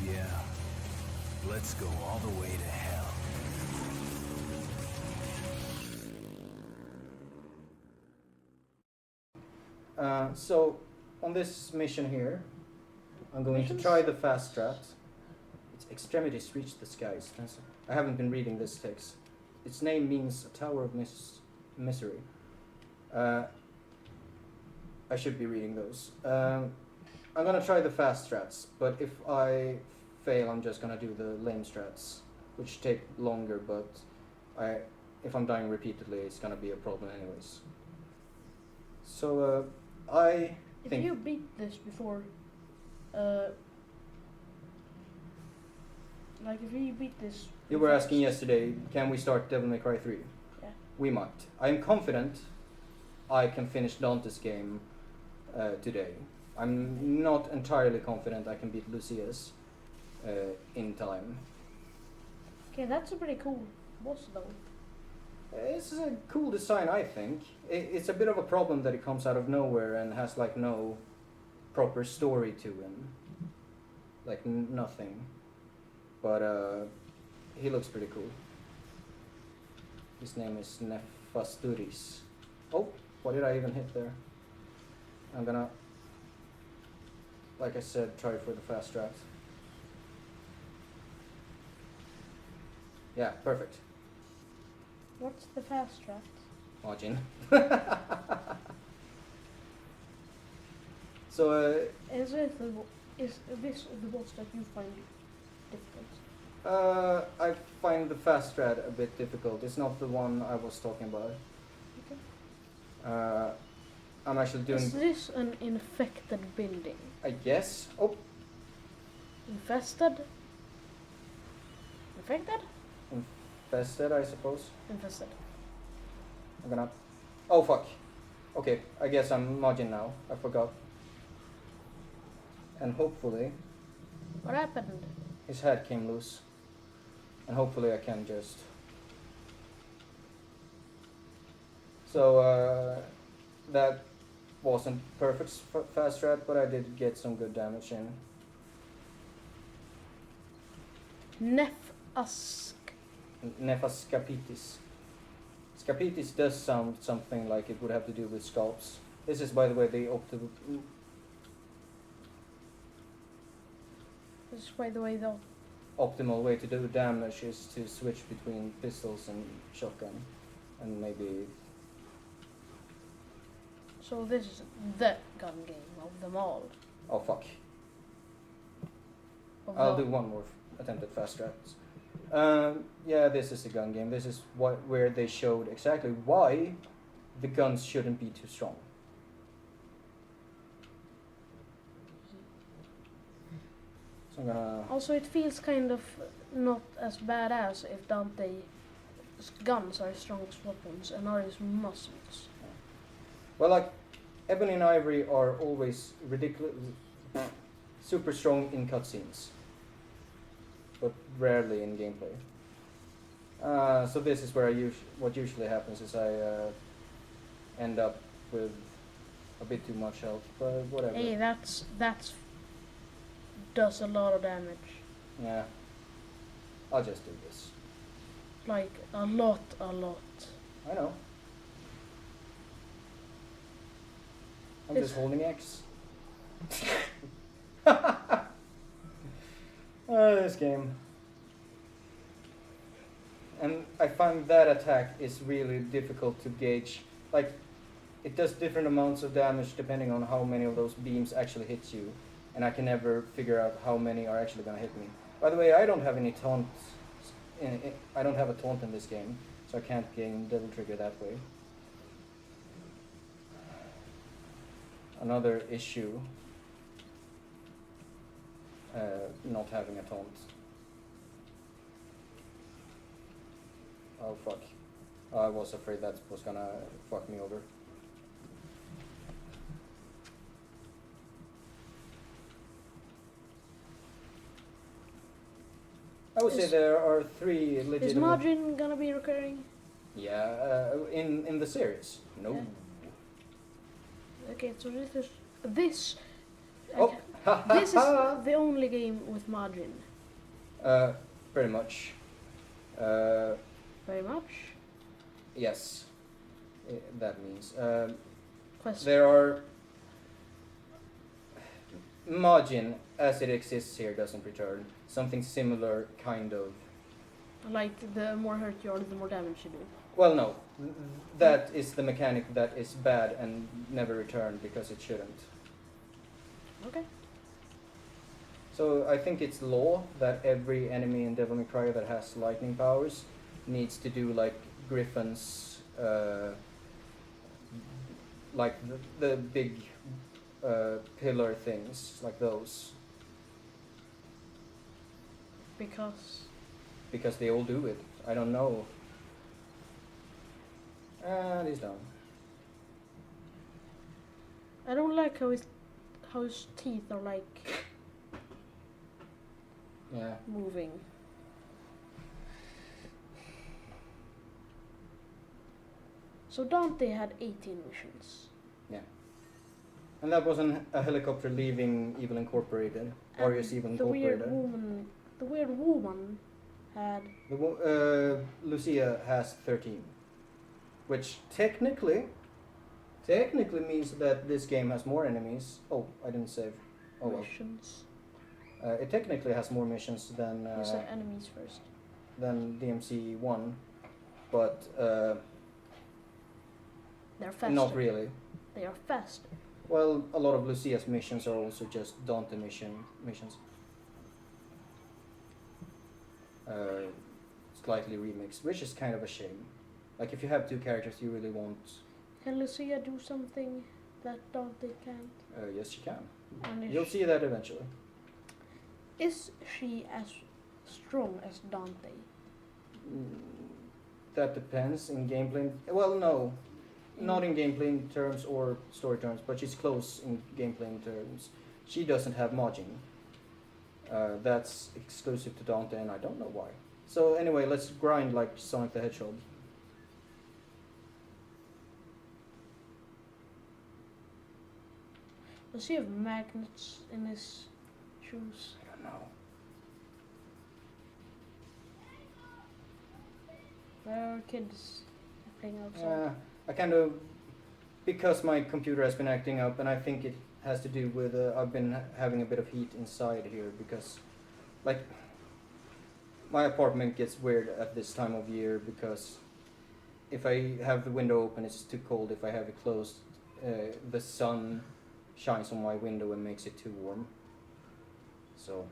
Yeah. Let's go all the way to hell. So, on this mission here, I'm going to try the fast strat. Its extremities reach the skies. I haven't been reading this text. Its name means a tower of misery. I should be reading those. I'm gonna try the fast strats, but if I fail, I'm just gonna do the lame strats, which take longer, but if I'm dying repeatedly, it's gonna be a problem anyways. So, If you beat this before, like if you beat this... You were asking yesterday, can we start Devil May Cry 3? Yeah. We might. I'm confident I can finish Dante's game today. I'm not entirely confident I can beat Lucia's in time. Okay, that's a pretty cool boss though. It's a cool design, I think. It's a bit of a problem that it comes out of nowhere and has like no proper story to him. Like nothing. But he looks pretty cool. His name is Nefasturis. Oh, what did I even hit there? I'm gonna, like I said, try for the fast strat. Yeah, perfect. What's the fast strat? Margin. So, is this the boss that you find difficult? I find the fast strat a bit difficult. It's not the one I was talking about. Okay. I'm actually doing... Is this an infected building? I guess. Oh. Infested? Infected? Infested, I suppose. Infested. I'm gonna... Oh, fuck. Okay, I guess I'm Margin now. I forgot. And hopefully... What happened? His head came loose. And hopefully I can just... So, that wasn't perfect fast strat, but I did get some good damage in. Nefascapitis. Scapitis does sound something like it would have to do with scalps. This is, by the way, the optimal way to do damage is to switch between pistols and shotgun, and maybe... So this is the gun game of them all. Oh fuck. I'll do one more attempt at fast strats. Yeah, this is a gun game. This is where they showed exactly why the guns shouldn't be too strong. So I'm gonna... Also, it feels kind of not as badass if Dante's guns are his strongest weapons and are his muscles. Well, like, Ebony and Ivory are always ridiculous, super strong in cutscenes, but rarely in gameplay. So this is where what usually happens is I end up with a bit too much health, but whatever. Hey, that's does a lot of damage. Yeah, I'll just do this. Like a lot. I know. I'm just holding X. This game. And I find that attack is really difficult to gauge. Like, it does different amounts of damage depending on how many of those beams actually hit you. And I can never figure out how many are actually going to hit me. By the way, I don't have any taunts. I don't have a taunt in this game, so I can't gain Devil Trigger that way. Another issue, not having a taunt. Oh fuck. I was afraid that was gonna fuck me over. I would say there are 3 legitimate... Is Margin gonna be recurring? Yeah, in the series. No. Yeah. Okay, so this... Oh, This is the only game with margin. Pretty much. Very much. Yes, that means. Question. There are margin as it exists here doesn't return. Something similar, kind of. Like the more hurt you are, the more damage you do. Well, no, that is the mechanic that is bad and never returned because it shouldn't. Okay. So I think it's law that every enemy in Devil May Cry that has lightning powers needs to do like Griffin's, like the big pillar things, like those. Because they all do it. I don't know. And he's done. I don't like how his teeth are like Yeah. moving. So Dante had 18 missions. Yeah. And that wasn't a helicopter leaving Evil Incorporated. Warriors Evil Incorporated. The weird woman had... Lucia has 13. Which technically means that this game has more enemies. Oh, I didn't save. Oh well. missions. It technically has more missions than You said enemies first. than DMC 1, but They're faster. not really. They are faster. Well, a lot of Lucia's missions are also just Dante missions. Slightly remixed, which is kind of a shame. Like if you have two characters, you really want. Can Lucia do something that Dante can't? Yes, you can. And You'll see that eventually. Is she as strong as Dante? That depends in gameplay. Well, no, not in gameplay terms or story terms, but she's close in gameplay terms. She doesn't have margin. That's exclusive to Dante, and I don't know why. So anyway, let's grind like Sonic the Hedgehog. Does he have magnets in his shoes? I don't know. There are kids playing outside. I kind of, because my computer has been acting up, and I think it has to do with I've been having a bit of heat inside here because, like, my apartment gets weird at this time of year because if I have the window open, it's too cold. If I have it closed, the sun shines on my window and makes it too warm. So,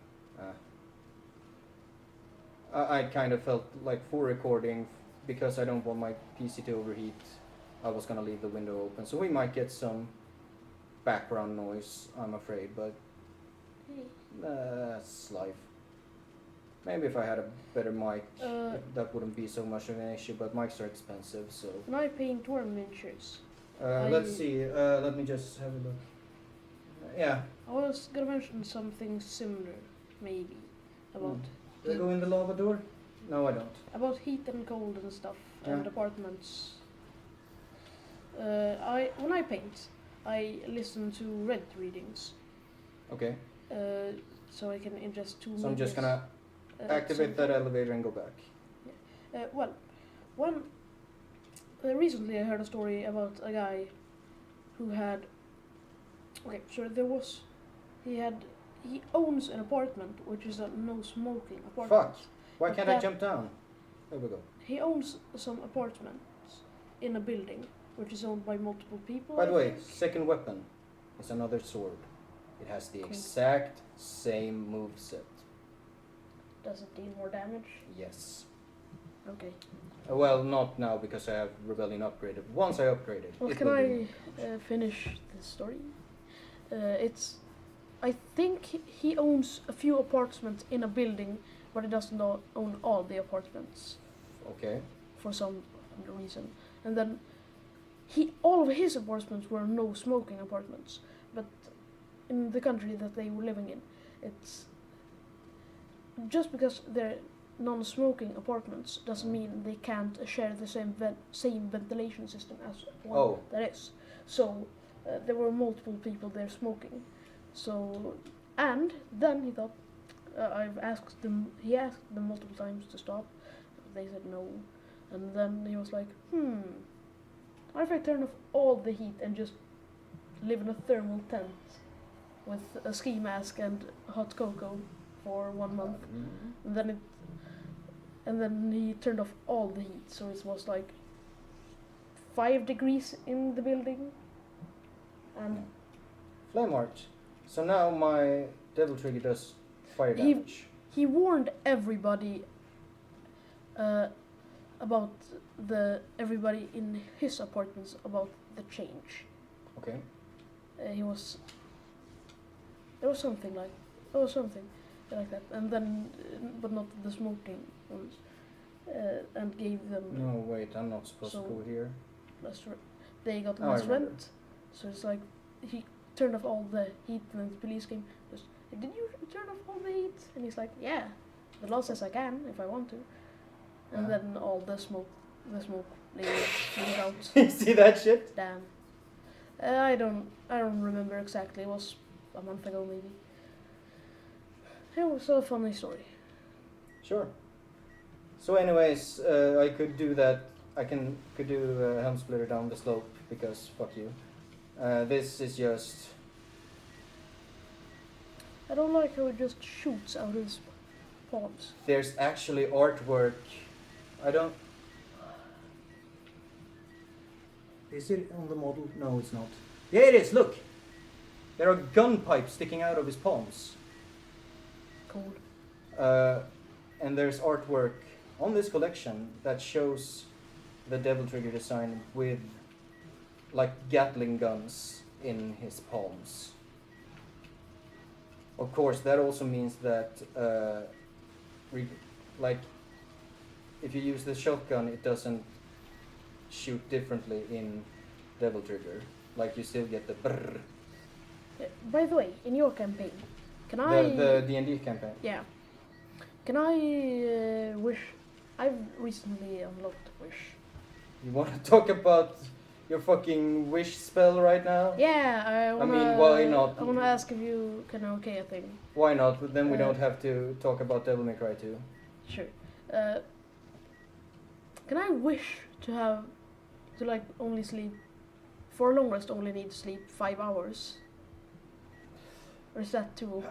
I kind of felt like for recording, because I don't want my PC to overheat, I was gonna leave the window open. So we might get some background noise, I'm afraid, but that's life. Maybe if I had a better mic, that wouldn't be so much of an issue, but mics are expensive, so... When I paint war miniatures... let's see, let me just have a look. Yeah. I was gonna mention something similar, maybe, about... Do I go in the lava door? No, I don't. About heat and cold and stuff, and Yeah. apartments. When I paint, I listen to Reddit readings. Okay. So I can ingest two So I'm just medias, gonna activate that elevator and go back. Recently I heard a story about a guy who had... Okay, so he owns an apartment which is a no smoking apartment. Fuck! Why But can't I that- jump down? There we go. He owns some apartments in a building which is owned by multiple people. By the I way, think. second weapon is another sword. It has the Cool. exact same moveset. Does it deal more damage? Yes. Okay. Well, not now because I have Rebellion upgraded. Once I upgrade it, Well, it can will I be... finish the story? I think he owns a few apartments in a building, but he doesn't own all the apartments Okay. for some reason. And then all of his apartments were no smoking apartments, but in the country that they were living in, it's just because they're non-smoking apartments doesn't mean they can't share the same ventilation system as one that is. So there were multiple people there smoking. So And then he thought, I've asked them. He asked them multiple times to stop. They said no, and then he was like, what if I turn off all the heat and just live in a thermal tent with a ski mask and hot cocoa for 1 month? And then he turned off all the heat, so it was like 5 degrees in the building. And Flame Arch. So now my Devil Trigger does fire damage. he warned everybody about everybody in his apartments about the change. Okay. There was something like that, and then but not the smoking ones, and gave them. No, wait, I'm not supposed to go here. They got Oh, I less remember. rent, so it's like he turned off all the heat, and then the police came. Just, did you turn off all the heat? And he's like, yeah, the law says I can if I want to. And then all the smoke leaked out. You see that shit? Damn. I don't remember exactly. It was a month ago maybe. It was a funny story. Sure. So anyways, I could do that. I could do Helm Splitter down the slope because fuck you. This is just... I don't like how it just shoots out of his palms. There's actually artwork. I don't... Is it on the model? No, it's not. Yeah, it is. Look! There are gun pipes sticking out of his palms. Cool. And there's artwork on this collection that shows the Devil Trigger design with like Gatling guns in his palms. Of course, that also means that like if you use the shotgun, it doesn't shoot differently in Devil Trigger. Like you still get the brrr. By the way, in your campaign, can The D&D campaign. Yeah. Can I wish? I've recently unlocked Wish. You want to talk about your fucking wish spell right now? Yeah, I mean, why not? I wanna ask if you can okay a thing. Why not? But then we don't have to talk about Devil May Cry 2. Sure. Can I wish to like only sleep for long rest? Only need to sleep 5 hours. Or is that too OP?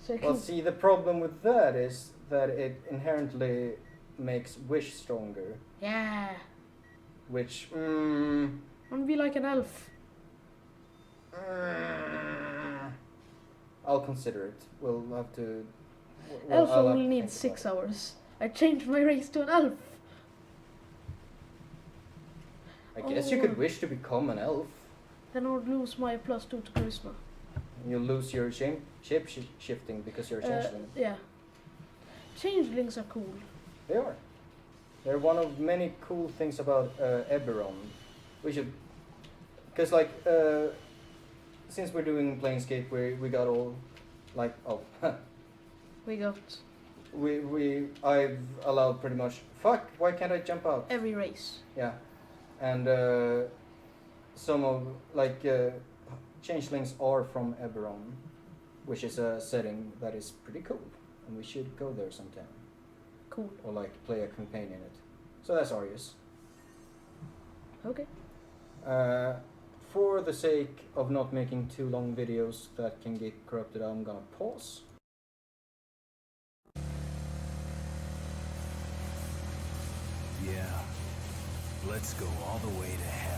So I Well, can- see, the problem with that is that it inherently makes wish stronger, Yeah. which I'm gonna be like an elf. I'll consider it. We'll have to. Elf I'll have only to needs think 6 about hours. I changed my race to an elf. it. I guess you could wish to become an elf. Then I would lose my +2 to charisma. You'll lose your shape shifting because you're a changeling. Yeah. Changelings are cool. They are. They're one of many cool things about Eberron. We should, because like since we're doing Planescape, we got all like We got I've allowed pretty much. Fuck! Why can't I jump out? every race. Yeah, and some of like changelings are from Eberron, which is a setting that is pretty cool, and we should go there sometime. Cool. Or like play a campaign in it. So that's Arius. Okay. For the sake of not making too long videos that can get corrupted, I'm gonna pause. Yeah. Let's go all the way to hell.